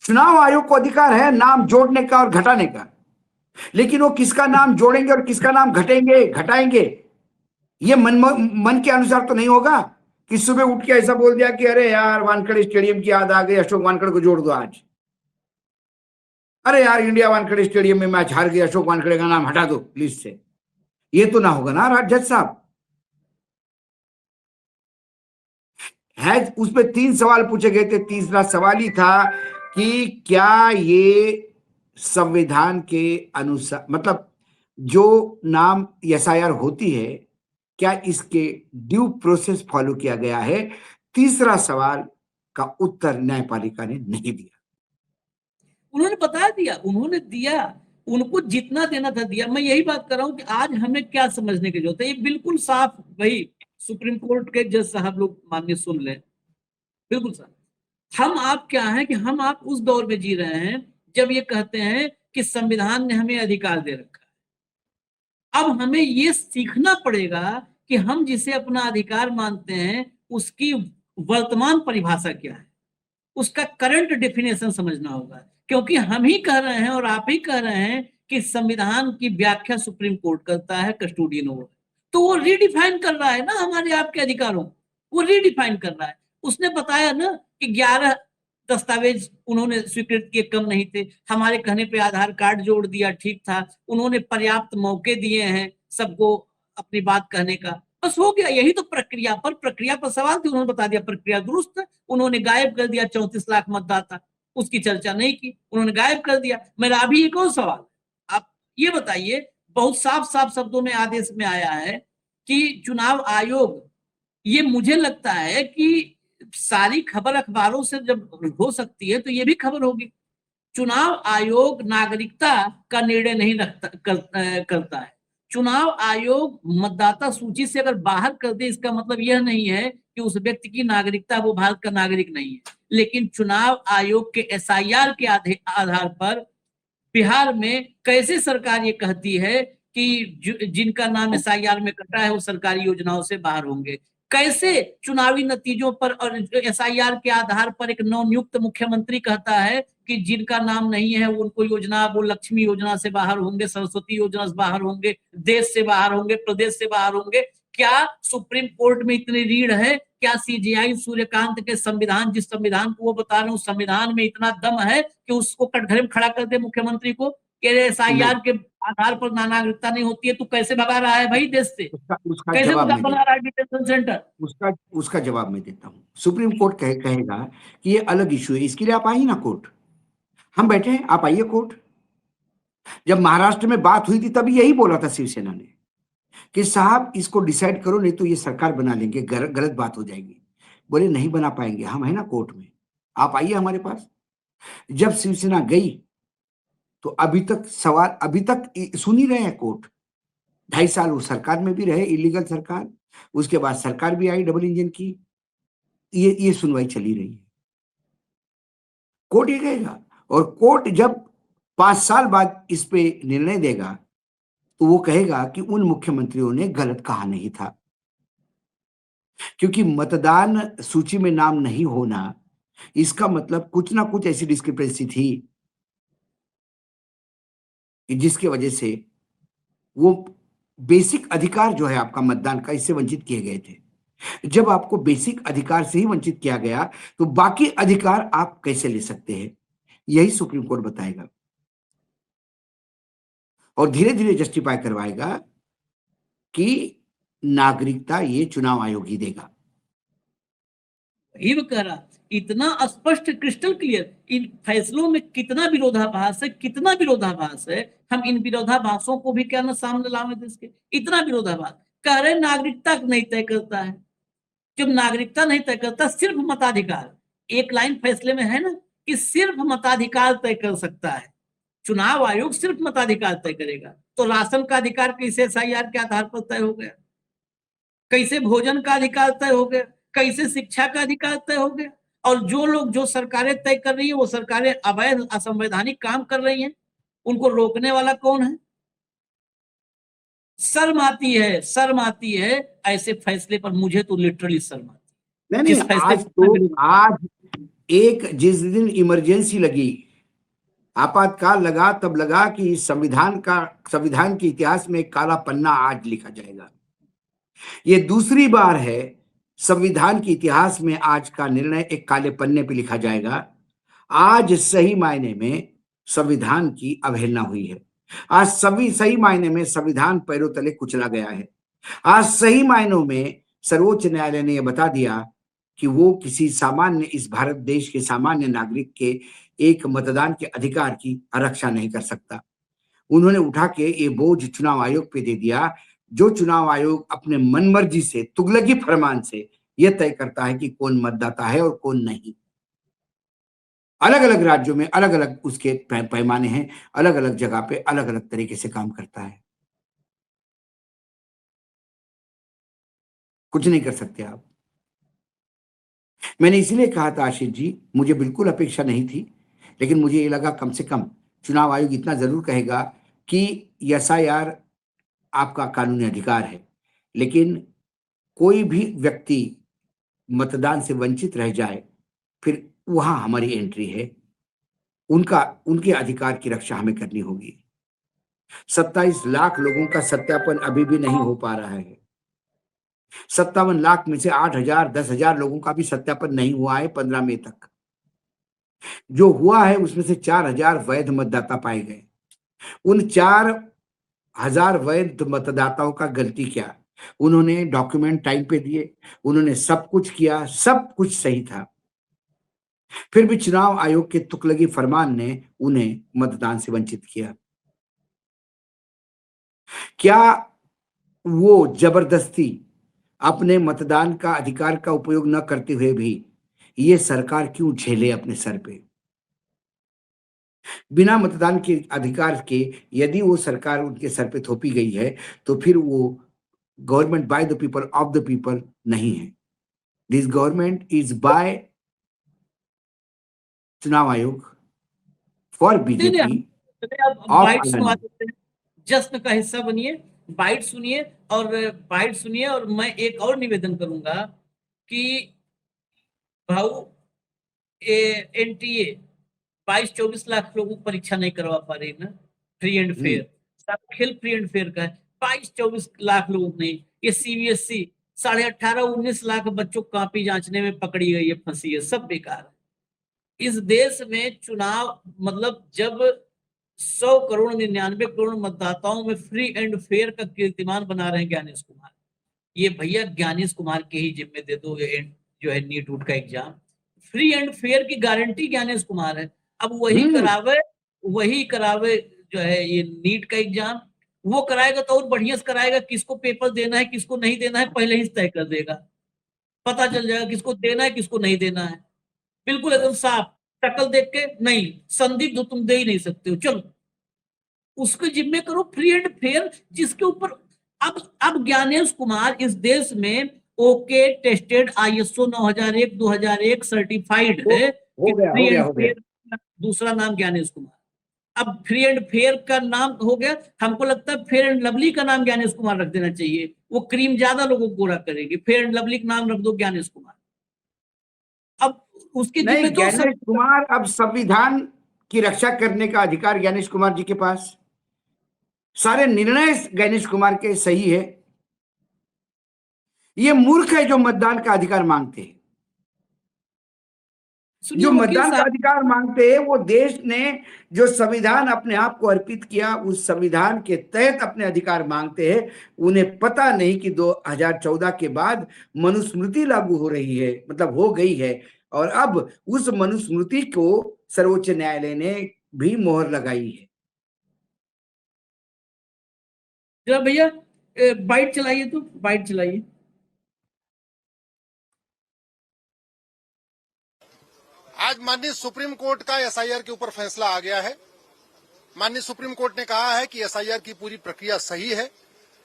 चुनाव आयोग को अधिकार है नाम जोड़ने का और घटाने का, लेकिन वो किसका नाम जोड़ेंगे और किसका नाम घटेंगे घटाएंगे, ये मन के अनुसार तो नहीं होगा कि सुबह उठ के ऐसा बोल दिया कि अरे यार वानखेड़े स्टेडियम की याद आ गई, अशोक वानखेड़े को जोड़ दो आज। अरे यार इंडिया वानखेड़े स्टेडियम में मैच हार गया, अशोक वानखेड़े का नाम हटा दो लिस्ट से। ये तो ना होगा ना जज साहब। है उसमें 3 सवाल पूछे गए थे, तीसरा सवाल ही था कि क्या ये संविधान के अनुसार, मतलब जो नाम एसआईआर होती है, क्या इसके ड्यू प्रोसेस फॉलो किया गया है। तीसरा सवाल का उत्तर न्यायपालिका ने नहीं दिया। उन्होंने बता दिया, उन्होंने दिया, उनको जितना देना था दिया। मैं यही बात कर रहा हूं कि आज हमें क्या समझने की जरूरत है, ये बिल्कुल साफ भाई सुप्रीम कोर्ट के जज साहब लोग माननीय सुन लें, बिल्कुल साफ। हम आप क्या है कि हम आप उस दौर में जी रहे हैं जब ये कहते हैं कि संविधान ने हमें अधिकार दे रखा है। अब हमें ये सीखना पड़ेगा कि हम जिसे अपना अधिकार मानते हैं उसकी वर्तमान परिभाषा क्या है, उसका करंट डेफिनेशन समझना होगा। क्योंकि हम ही कह रहे हैं और आप ही कह रहे हैं कि संविधान की व्याख्या सुप्रीम कोर्ट करता है, कस्टोडियन हो, तो वो रीडिफाइन कर रहा है ना हमारे आपके अधिकारों, वो रीडिफाइन कर रहा है। उसने बताया ना कि 11 दस्तावेज उन्होंने स्वीकृत किए, कम नहीं थे। हमारे कहने पे आधार कार्ड जोड़ दिया, ठीक था। उन्होंने पर्याप्त मौके दिए हैं सबको अपनी बात कहने का, बस हो गया। यही तो प्रक्रिया पर सवाल थे, उन्होंने बता दिया प्रक्रिया दुरुस्त है। उन्होंने गायब कर दिया 34 लाख मतदाता, उसकी चर्चा नहीं की, उन्होंने गायब कर दिया। मेरा अभी एक और सवाल, आप ये बताइए, बहुत साफ साफ शब्दों में आदेश में आया है कि चुनाव आयोग, ये मुझे लगता है कि सारी खबर अखबारों से जब हो सकती है तो ये भी खबर होगी। चुनाव आयोग नागरिकता का निर्णय नहीं करता है। चुनाव आयोग मतदाता सूची से अगर बाहर कर दे, इसका मतलब यह नहीं है कि उस व्यक्ति की नागरिकता, वो भारत का नागरिक नहीं है। लेकिन चुनाव आयोग के एसआईआर के आधार पर बिहार में कैसे सरकार ये कहती है कि जिनका नाम एसआईआर में कटा है वो सरकारी योजनाओं से बाहर होंगे। कैसे चुनावी नतीजों पर और एसआईआर के आधार पर एक नवनियुक्त मुख्यमंत्री कहता है कि जिनका नाम नहीं है उनको योजना, वो लक्ष्मी योजना से बाहर होंगे, सरस्वती योजना से बाहर होंगे, देश से बाहर होंगे, प्रदेश से बाहर होंगे। क्या सुप्रीम कोर्ट में इतनी रीढ़ है? क्या सीजीआई सूर्यकांत के संविधान, जिस संविधान को वो बता रहे हैं, उस संविधान में इतना दम है कि उसको कटघरे में खड़ा कर दे मुख्यमंत्री को कि एसआईआर के आधार पर नागरिकता नहीं होती है? तू कैसे भगा रहा है भाई देश से? उसका कैसे जवाब मैं बना रहा है डिटेंशन सेंटर? उसका जवाब मैं देता हूँ। सुप्रीम कोर्ट कहेगा कि ये अलग इश्यू है, इसके लिए आप आइए ना कोर्ट, हम बैठे हैं, आप आइए कोर्ट। जब महाराष्ट्र में बात हुई थी तभी यही बोला था शिवसेना ने कि साहब इसको डिसाइड करो, नहीं तो ये सरकार बना लेंगे, गलत बात हो जाएगी। बोले नहीं बना पाएंगे, हम है ना कोर्ट में, आप आइए हमारे पास। जब शिवसेना गई तो अभी तक सुन ही रहे हैं कोर्ट। 2.5 साल वो सरकार में भी रहे, इलीगल सरकार, उसके बाद सरकार भी आई डबल इंजन की, ये सुनवाई चली रही है। कोर्ट ये कहेगा, और कोर्ट जब 5 साल बाद इस पे निर्णय देगा तो वो कहेगा कि उन मुख्यमंत्रियों ने गलत कहा नहीं था। क्योंकि मतदान सूची में नाम नहीं होना, इसका मतलब कुछ ना कुछ ऐसी डिस्क्रिपेंसी थी कि जिसकी वजह से वो बेसिक अधिकार जो है आपका मतदान का, इससे वंचित किए गए थे। जब आपको बेसिक अधिकार से ही वंचित किया गया तो बाकी अधिकार आप कैसे ले सकते हैं, यही सुप्रीम कोर्ट बताएगा और धीरे धीरे जस्टिफाई करवाएगा कि नागरिकता ये चुनाव आयोग ही देगा। वही मैं कह रहा, इतना स्पष्ट क्रिस्टल क्लियर, इन फैसलों में कितना विरोधाभास है, कितना विरोधाभास है। हम इन विरोधाभासों को भी क्या ना सामने लावे देश के, इतना विरोधाभास। कह रहे नागरिकता नहीं तय करता है, जब नागरिकता नहीं तय करता, सिर्फ मताधिकार, एक लाइन फैसले में है ना कि सिर्फ मताधिकार तय कर सकता है, चुनाव आयोग सिर्फ मताधिकार तय करेगा। तो राशन का अधिकार कैसे एसआईआर के आधार पर तय हो गया, कैसे भोजन का अधिकार तय हो गया, कैसे शिक्षा का अधिकार तय हो गया। और जो लोग, जो सरकारें तय कर रही है, वो सरकारें अवैध असंवैधानिक काम कर रही हैं, उनको रोकने वाला कौन है? शर्म आती है, शर्म आती है ऐसे फैसले पर, मुझे तो लिटरली शर्म आती है। नहीं, जिस फैसले आज तो, आज एक जिस दिन इमरजेंसी लगी, आपातकाल लगा, तब लगा कि संविधान के इतिहास में एक काला पन्ना आज लिखा जाएगा। ये दूसरी बार है संविधान के इतिहास में आज का निर्णय एक काले पन्ने पे लिखा जाएगा। आज सही मायने में संविधान की अवहेलना हुई है। आज सही मायने में संविधान पैरों तले कुचला गया है। आज सही मायनों में सर्वोच्च न्यायालय ने यह बता दिया कि वो किसी सामान्य, इस भारत देश के सामान्य नागरिक के एक मतदान के अधिकार की आरक्षा नहीं कर सकता। उन्होंने उठा के ये बोझ चुनाव आयोग पे दे दिया, जो चुनाव आयोग अपने मनमर्जी से, तुगलकी फरमान से यह तय करता है कि कौन मतदाता है और कौन नहीं। अलग अलग राज्यों में अलग अलग उसके पैमाने हैं, अलग अलग जगह पे अलग अलग तरीके से काम करता है। कुछ नहीं कर सकते आप। मैंने इसलिए कहा था आशीष जी, मुझे बिल्कुल अपेक्षा नहीं थी, लेकिन मुझे ये लगा कम से कम चुनाव आयोग इतना जरूर कहेगा कि एसआईआर आपका कानूनी अधिकार है, लेकिन कोई भी व्यक्ति मतदान से वंचित रह जाए, फिर वहां हमारी एंट्री है। उनके अधिकार की रक्षा हमें करनी होगी। 27 लाख लोगों का सत्यापन अभी भी नहीं हो पा रहा है। 57 लाख में से 8,000, 10,000 लोगों का भी सत्यापन नहीं हुआ है 15 मई तक। जो हुआ है उसमें से 4,000 वैध मतदाता पाए गए। उन 4,000 वैध मतदाताओं का गलती क्या? उन्होंने डॉक्यूमेंट टाइम पे दिए, उन्होंने सब कुछ किया, सब कुछ सही था, फिर भी चुनाव आयोग के तुगलकी फरमान ने उन्हें मतदान से वंचित किया। क्या वो जबरदस्ती अपने मतदान का अधिकार का उपयोग न करते हुए भी ये सरकार क्यों झेले अपने सर पे? बिना मतदान के अधिकार के यदि वो सरकार उनके सर पे थोपी गई है, तो फिर वो government by the people of the people नहीं है। दिस गवर्नमेंट इज बाय चुनाव आयोग फॉर बीजेपी ऑफ जश्न का हिस्सा बनिए, बाइट सुनिए, और मैं एक और निवेदन करूंगा कि भाऊ, एनटीए 22-24 लाख लोगों को परीक्षा नहीं करवा पा रही ना, फ्री एंड फेयर, सब खेल फ्री एंड फेयर का है। 22-24 लाख लोगों को नहीं। ये सीबीएसई 18.5-19 लाख बच्चों को कॉपी जांचने में पकड़ी गई है, फंसी है, सब बेकार है। इस देश में चुनाव मतलब जब 100 करोड़ 99 करोड़ मतदाताओं में फ्री एंड फेयर का कीर्तिमान बना रहे हैं ज्ञानेश कुमार, ये भैया ज्ञानेश कुमार के ही जिम्मे दे दो ये जो है नीट उट का एग्जाम। फ्री एंड फेयर की गारंटी ज्ञानेश कुमार है। अब वही करावे जो है ये नीट का एग्जाम, वो कराएगा तो और बढ़िया से कराएगा। किसको पेपर देना है, किसको नहीं देना है, पहले ही तय कर देगा, पता चल जाएगा किसको देना है, किसको नहीं देना है, बिल्कुल एकदम साफ। शक्ल देख के नहीं, संदिग्ध तुम दे ही नहीं सकते हो, चलो उसके जिम्मे करो फ्री एंड फेयर, जिसके ऊपर अब ज्ञानेश कुमार इस देश में ओके टेस्टेड ISO 9001-2001 सर्टिफाइड है कि फ्री एंड फेयर, दूसरा नाम ज्ञानेश कुमार। अब फ्री एंड फेयर का नाम हो गया, हमको लगता है फेयर एंड लवली का नाम ज्ञानेश कुमार रख देना चाहिए, वो क्रीम ज्यादा लोगों को गोरा करेगी। फेयर एंड लवली का नाम रख दो ज्ञानेश कुमार। अब उसके जिम्मे तो ज्ञानेश कुमार, अब संविधान की रक्षा करने का अधिकार ज्ञानेश कुमार जी के पास, सारे निर्णय ज्ञानेश कुमार के सही है। ये मूर्ख है जो मतदान का अधिकार मांगते हैं। सुनिए जो वकील मतदान का साहब, अधिकार मांगते हैं वो देश ने जो संविधान अपने आप को अर्पित किया उस संविधान के तहत अपने अधिकार मांगते हैं। उन्हें पता नहीं कि 2014 के बाद मनुस्मृति लागू हो रही है, मतलब हो गई है, और अब उस मनुस्मृति को सर्वोच्च न्यायालय ने भी मोहर लगाई है। जरा भैया बाइट चलाइए, तो बाइट चलाइए। आज माननीय सुप्रीम कोर्ट का एसआईआर के ऊपर फैसला आ गया है। माननीय सुप्रीम कोर्ट ने कहा है कि एसआईआर की पूरी प्रक्रिया सही है।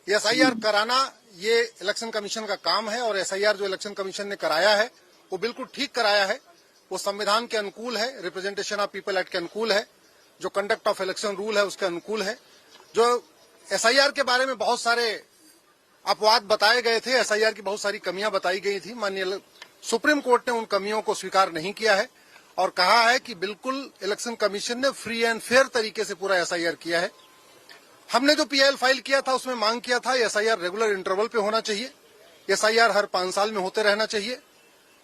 एसआईआर कराना ये इलेक्शन कमीशन का काम है और एसआईआर जो इलेक्शन कमीशन ने कराया है वो बिल्कुल ठीक कराया है। वो संविधान के अनुकूल है, रिप्रेजेंटेशन ऑफ पीपल एक्ट के अनुकूल है, जो कंडक्ट ऑफ इलेक्शन रूल है उसके अनुकूल है। जो एसआईआर के बारे में बहुत सारे अपवाद बताए गए थे, एसआईआर की बहुत सारी कमियां बताई गई थी, माननीय सुप्रीम कोर्ट ने उन कमियों को स्वीकार नहीं किया है और कहा है कि बिल्कुल इलेक्शन कमीशन ने फ्री एंड फेयर तरीके से पूरा एसआईआर किया है। हमने जो पीआईएल फाइल किया था उसमें मांग किया था एसआईआर रेगुलर इंटरवल पे होना चाहिए, एसआईआर हर 5 साल में होते रहना चाहिए,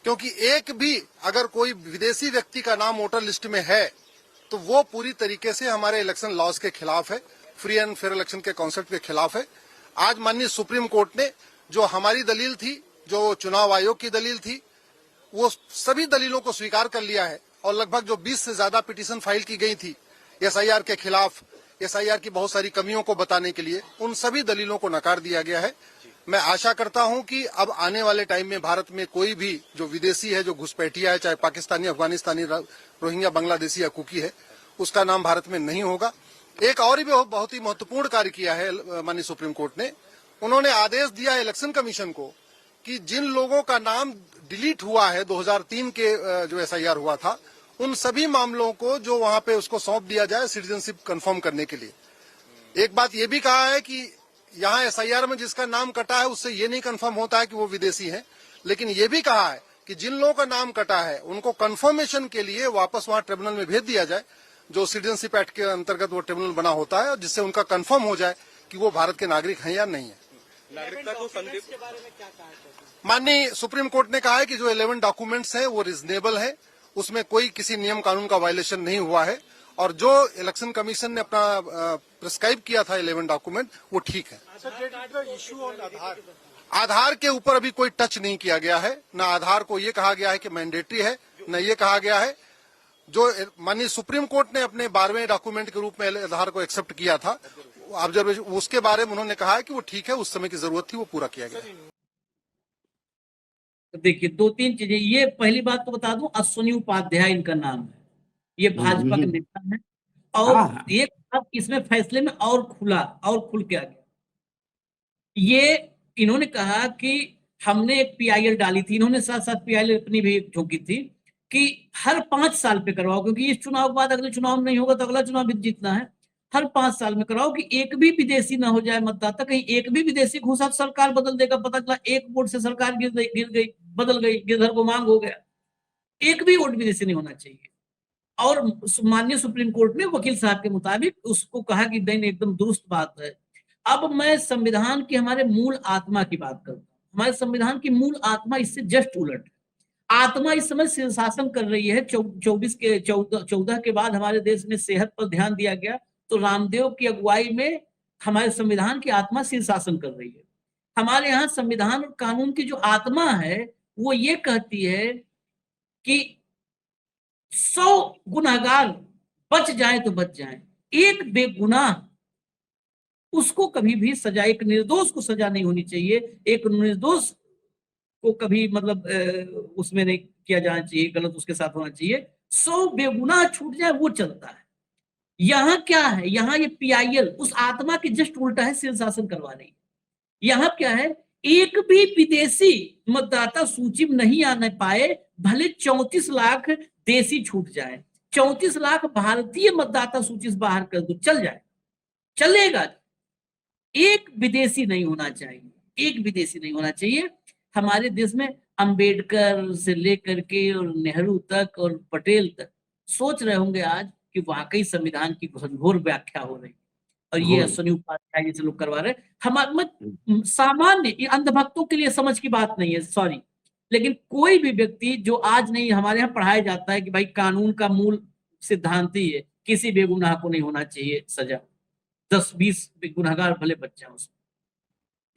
क्योंकि एक भी अगर कोई विदेशी व्यक्ति का नाम वोटर लिस्ट में है तो वो पूरी तरीके से हमारे इलेक्शन लॉज के खिलाफ है, फ्री एंड फेयर इलेक्शन के कॉन्सेप्ट के खिलाफ है। आज माननीय सुप्रीम कोर्ट ने जो हमारी दलील थी, जो चुनाव आयोग की दलील थी, वो सभी दलीलों को स्वीकार कर लिया है और लगभग जो 20 से ज्यादा पिटीशन फाइल की गई थी एसआईआर के खिलाफ, एसआईआर की बहुत सारी कमियों को बताने के लिए, उन सभी दलीलों को नकार दिया गया है। मैं आशा करता हूं कि अब आने वाले टाइम में भारत में कोई भी जो विदेशी है, जो घुसपैठिया है, चाहे पाकिस्तानी, अफगानिस्तानी, रोहिंग्या, बांग्लादेशी या कुकी है, उसका नाम भारत में नहीं होगा। एक और भी बहुत ही महत्वपूर्ण कार्य किया है माननीय सुप्रीम कोर्ट ने। उन्होंने आदेश दिया इलेक्शन कमीशन को कि जिन लोगों का नाम डिलीट हुआ है 2003 के जो एसआईआर हुआ था, उन सभी मामलों को जो वहां पे उसको सौंप दिया जाए सिटीजनशिप कंफर्म करने के लिए। एक बात ये भी कहा है कि यहाँ एसआईआर में जिसका नाम कटा है उससे ये नहीं कंफर्म होता है कि वो विदेशी है, लेकिन ये भी कहा है कि जिन लोगों का नाम कटा है उनको कंफर्मेशन के लिए वापस वहां ट्रिब्यूनल में भेज दिया जाए, जो सिटीजनशिप एक्ट के अंतर्गत वो ट्रिब्यूनल बना होता है, और जिससे उनका कंफर्म हो जाए कि वो भारत के नागरिक हैं या नहीं है। नागरिकता को संदिग्ध के बारे में क्या कहा है? माननीय सुप्रीम कोर्ट ने कहा है कि जो 11 डॉक्यूमेंट्स हैं वो रिजनेबल है, उसमें कोई किसी नियम कानून का वायलेशन नहीं हुआ है, और जो इलेक्शन कमीशन ने अपना प्रिस्क्राइब किया था 11 डॉक्यूमेंट वो ठीक है। आधार के ऊपर अभी कोई टच नहीं किया गया है, न आधार को ये कहा गया है कि मैंडेटरी है, न ये कहा गया है। जो माननीय सुप्रीम कोर्ट ने अपने 12वें डॉक्यूमेंट के रूप में आधार को एक्सेप्ट किया था, ऑब्जर्वेशन, उसके बारे में उन्होंने कहा है कि वो ठीक है, उस समय की जरूरत थी, वो पूरा किया गया। देखिए 2-3 चीजें। ये पहली बात तो बता दूं, अश्विनी उपाध्याय इनका नाम है, ये भाजपा के नेता है। और एक अब इसमें फैसले में और खुल के आ गया। ये इन्होंने कहा कि हमने एक पीआईएल डाली थी, इन्होंने साथ साथ पीआईएल अपनी भी झोंकी थी कि हर 5 साल पे करवाओ, क्योंकि इस चुनाव के बाद अगले चुनाव नहीं होगा तो अगला चुनाव भी जीतना है। हर 5 साल में कराओ कि एक भी विदेशी ना हो जाए मतदाता, कहीं एक भी विदेशी घुसा तो सरकार बदल देगा। पता चला एक वोट से सरकार गिर गई, बदल गई, गिरधर को मांग हो गया। एक भी वोट विदेशी नहीं होना चाहिए। और माननीय सुप्रीम कोर्ट ने वकील साहब के मुताबिक उसको कहा कि नहीं, एकदम दुरुस्त बात है। अब मैं संविधान की हमारे मूल आत्मा की बात करता हूँ। हमारे संविधान की मूल आत्मा इससे जस्ट उलट है। आत्मा इस समय शासन कर रही है। 14 के बाद हमारे देश में सेहत पर ध्यान दिया गया, तो रामदेव की अगुवाई में हमारे संविधान की आत्मा शीर्षासन कर रही है। हमारे यहाँ संविधान और कानून की जो आत्मा है वो ये कहती है कि 100 गुनहगार बच जाए तो बच जाए, एक बेगुनाह उसको कभी भी सजा, एक निर्दोष को सजा नहीं होनी चाहिए, एक निर्दोष को कभी मतलब उसमें नहीं किया जाना चाहिए, गलत उसके साथ होना चाहिए। 100 बेगुनाह छूट जाए वो चलता है। यहाँ क्या है, यहाँ ये पीआईएल उस आत्मा के जस्ट उल्टा है, शीर्षासन करवा रही है। यहाँ क्या है, एक भी विदेशी मतदाता सूची में नहीं आने पाए, भले 34 लाख देशी छूट जाए, 34 लाख भारतीय मतदाता सूची से बाहर कर दो, चल जाए, चलेगा। एक विदेशी नहीं होना चाहिए, एक विदेशी नहीं होना चाहिए। हमारे देश में अंबेडकर से लेकर के और नेहरू तक और पटेल तक सोच रहे होंगे आज कि वाकई संविधान की घोर व्याख्या हो रही, और ये अश्विनी उपाध्याय जैसे लोग करवा रहे। हमारे सामान्य अंधभक्तों के लिए समझ की बात नहीं है, सॉरी, लेकिन कोई भी व्यक्ति जो आज नहीं, हमारे यहाँ पढ़ाया जाता है कि भाई कानून का मूल सिद्धांत ही है किसी बेगुनाह को नहीं होना चाहिए सजा, 10-20 गुनहगार भले बच्चे हैं उसमें,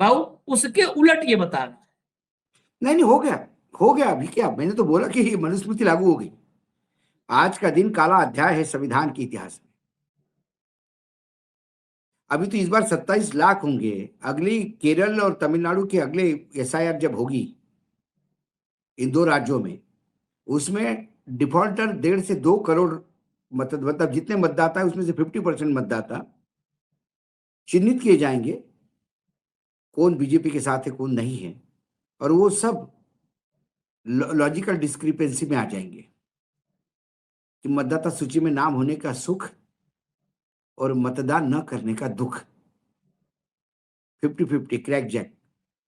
भाऊ उसके उलट ये बता रहा है। नहीं हो गया अभी क्या, मैंने तो बोला कि मनुस्मृति लागू हो गई। आज का दिन काला अध्याय है संविधान के इतिहास में। अभी तो इस बार 27 लाख होंगे, अगली केरल और तमिलनाडु के अगले एसआईआर जब होगी इन दो राज्यों में, उसमें डिफॉल्टर 1.5 से 2 करोड़ मतलब जितने मतदाता है उसमें से 50% मतदाता चिन्हित किए जाएंगे, कौन बीजेपी के साथ है कौन नहीं है, और वो सब लॉजिकल डिस्क्रिपेंसी में आ जाएंगे कि मतदाता सूची में नाम होने का सुख और मतदान न करने का दुख। 50-50 क्रैक जैक,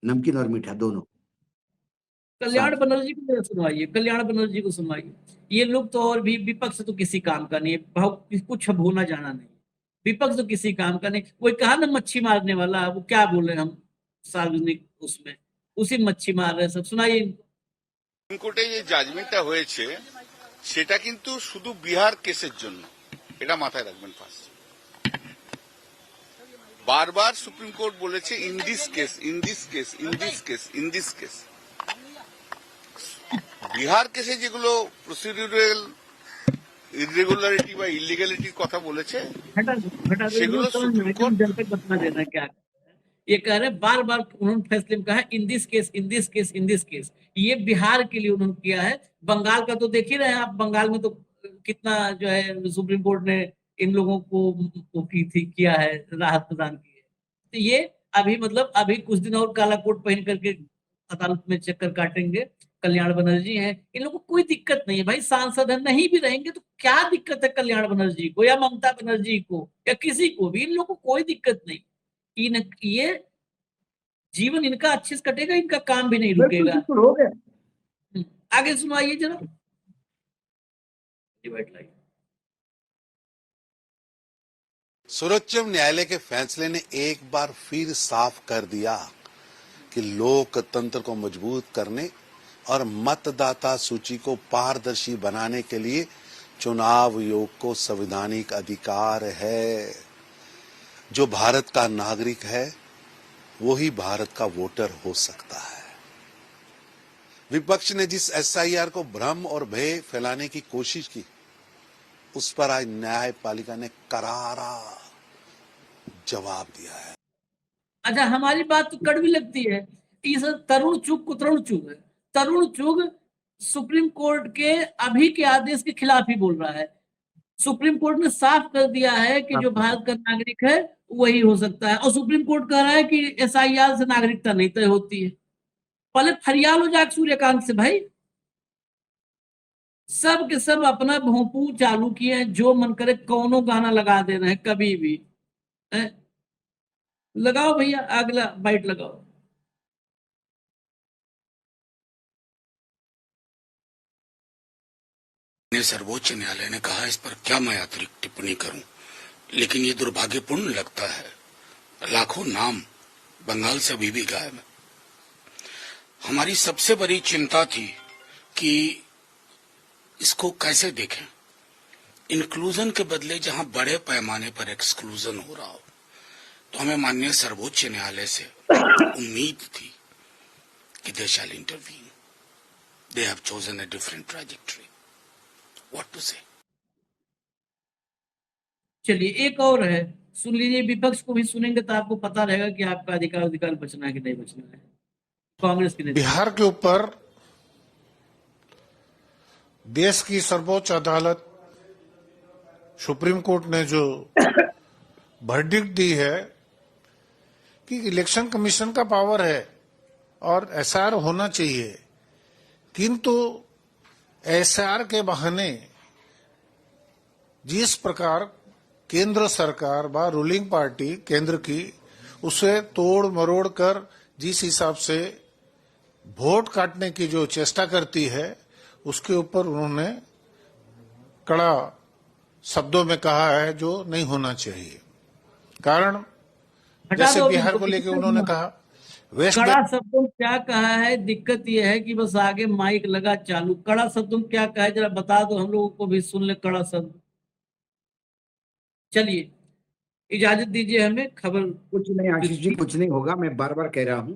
नमकीन और मीठा दोनों। कल्याण बनर्जी को जरा सुनवाइए, कल्याण बनर्जी को सुनवाइए। ये लोग तो और भी, विपक्ष तो किसी काम का नहीं है भाव, कुछ अब होना जाना नहीं, विपक्ष तो किसी काम का नहीं। कोई कहा ना मच्छी मारने वाला, वो क्या बोले हम सार्वजनिक उसमें, उसी मच्छी मार रहे सब। सुनाइए इनको। কোর্টে যে জাজমেন্টটা হয়েছে সেটা কিন্তু শুধু বিহার কেসের জন্য, এটা মাথায় রাখবেন ফার্স্ট। বারবার সুপ্রিম কোর্ট বলেছে in this case, in this case, in this case, in this case. Bihar কেসে যেগুলো প্রসিডিউরাল ইরেগুলারিটি বা ইলিগ্যালিটির কথা বলেছে সেগুলো সুপ্রিম কোর্ট बता देना क्या ये कह रहे, बार बार उन्होंने फैसले में कहा है in this case, in this case, in this case. ये बिहार के लिए उन्होंने किया है। बंगाल का तो देख ही रहे हैं आप, बंगाल में तो कितना जो है सुप्रीम कोर्ट ने इन लोगों को वो की थी, किया है, राहत प्रदान की है। तो ये अभी मतलब अभी कुछ दिन और काला कोट पहन करके अदालत में चक्कर काटेंगे। कल्याण बनर्जी हैं, इन लोगों को कोई दिक्कत नहीं है भाई, सांसद है, नहीं भी रहेंगे तो क्या दिक्कत है कल्याण बनर्जी को या ममता बनर्जी को या किसी को भी, इन लोगों को कोई दिक्कत नहीं। ये जीवन इनका अच्छे से कटेगा, इनका काम भी नहीं रुकेगा। हो गया। आगे सुनाइए जरा। सर्वोच्च न्यायालय के फैसले ने एक बार फिर साफ कर दिया कि लोकतंत्र को मजबूत करने और मतदाता सूची को पारदर्शी बनाने के लिए चुनाव आयोग को संवैधानिक अधिकार है। जो भारत का नागरिक है वही भारत का वोटर हो सकता है। विपक्ष ने जिस एसआईआर को भ्रम और भय फैलाने की कोशिश की, उस पर आज न्यायपालिका ने करारा जवाब दिया है। अच्छा, हमारी बात तो कड़वी लगती है, इस तरुण चुग को तरुण चुग है। तरुण चुग सुप्रीम कोर्ट के अभी के आदेश के खिलाफ ही बोल रहा है। सुप्रीम कोर्ट ने साफ कर दिया है कि जो भारत का नागरिक है वही हो सकता है, और सुप्रीम कोर्ट कह रहा है कि एसआईआर से नागरिकता नहीं तय होती है। पहले फरियाल हो जाए सूर्यकांत से भाई, सब के सब अपना भोंपू चालू किए हैं, जो मन करे कौनो गाना लगा दे रहे हैं कभी भी है? लगाओ भैया, अगला बाइट लगाओ। सर्वोच्च न्यायालय ने कहा, इस पर क्या मैं अतिरिक्त टिप्पणी करूं, लेकिन ये दुर्भाग्यपूर्ण लगता है, लाखों नाम बंगाल से अभी भी गायब है। हमारी सबसे बड़ी चिंता थी कि इसको कैसे देखें, इंक्लूजन के बदले जहां बड़े पैमाने पर एक्सक्लूजन हो रहा हो। तो हमें माननीय सर्वोच्च न्यायालय से उम्मीद थी कि they shall intervene. They have chosen a different trajectory. What to say. चलिए एक और है, सुन लीजिए, विपक्ष को भी सुनेंगे तो आपको पता रहेगा कि आपका अधिकार बचना है कि नहीं बचना है। कांग्रेस के बिहार के ऊपर देश की सर्वोच्च अदालत सुप्रीम कोर्ट ने जो वर्डिक्ट दी है कि इलेक्शन कमीशन का पावर है और एसआर होना चाहिए, किंतु एसआर के बहाने जिस प्रकार केंद्र सरकार व रूलिंग पार्टी केंद्र की उसे तोड़ मरोड़ कर जिस हिसाब से वोट काटने की जो चेष्टा करती है, उसके ऊपर उन्होंने कड़ा शब्दों में कहा है जो नहीं होना चाहिए। कारण जैसे बिहार को लेकर उन्होंने कहा, वेस्ट कड़ा शब्दों में क्या कहा है? दिक्कत यह है कि बस आगे माइक लगा चालू, कड़ा शब्दों में क्या कहा है जरा बता दो, हम लोगों को भी सुन ले कड़ा शब्द। चलिए, इजाजत दीजिए हमें खबर। कुछ नहीं आशीष जी, कुछ नहीं होगा। मैं बार बार कह रहा हूं,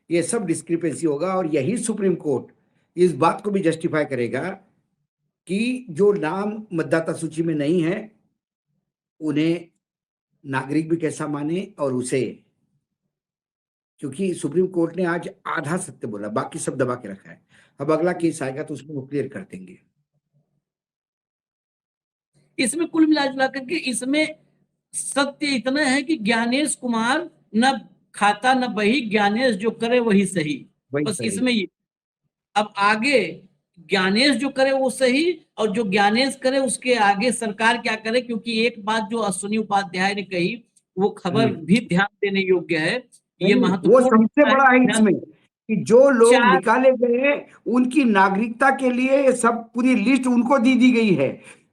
ये सब डिस्क्रिपेंसी होगा और यही सुप्रीम कोर्ट इस बात को भी जस्टिफाई करेगा कि जो नाम मतदाता सूची में नहीं है उन्हें नागरिक भी कैसा माने और उसे, क्योंकि सुप्रीम कोर्ट ने आज आधा सत्य बोला, बाकी सब दबा के रखा है। अब अगला केस आएगा तो उसमें वो क्लियर कर देंगे। इसमें कुल मिला करके इसमें सत्य इतना है कि ज्ञानेश कुमार न खाता न बही, ज्ञानेश जो करे वही सही, बस इसमें ये। अब आगे ज्ञानेश जो करे वो सही, और जो ज्ञानेश करे उसके आगे सरकार क्या करे, क्योंकि एक बात जो अश्विनी उपाध्याय ने कही वो खबर भी ध्यान देने योग्य है। ये वो महत्वपूर्ण सबसे बड़ा है इसमें कि जो लोग निकाले गए उनकी नागरिकता के लिए ये सब पूरी लिस्ट उनको दी गई है।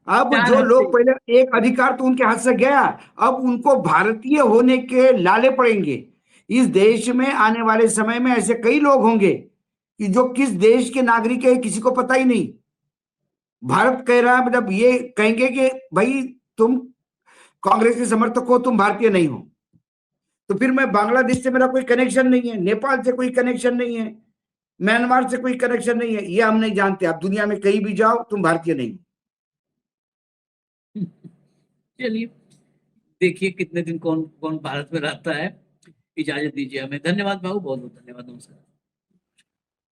अब जो लोग पहले एक अधिकार तो उनके हाथ से गया, अब उनको भारतीय होने के लाले पड़ेंगे। इस देश में आने वाले समय में ऐसे कई लोग होंगे कि जो किस देश के नागरिक है किसी को पता ही नहीं। भारत कह रहा है, मतलब ये कहेंगे कि भाई तुम कांग्रेस के समर्थक हो, तुम भारतीय नहीं हो। तो फिर मैं बांग्लादेश से मेरा कोई कनेक्शन नहीं है, नेपाल से कोई कनेक्शन नहीं है, म्यांमार से कोई कनेक्शन नहीं है, ये हम नहीं जानते। आप दुनिया में कहीं भी जाओ तुम भारतीय नहीं। चलिए देखिए कितने दिन कौन कौन भारत में रहता है। इजाजत दीजिए हमें। धन्यवाद बाबू, बहुत बहुत धन्यवाद, नमस्कार।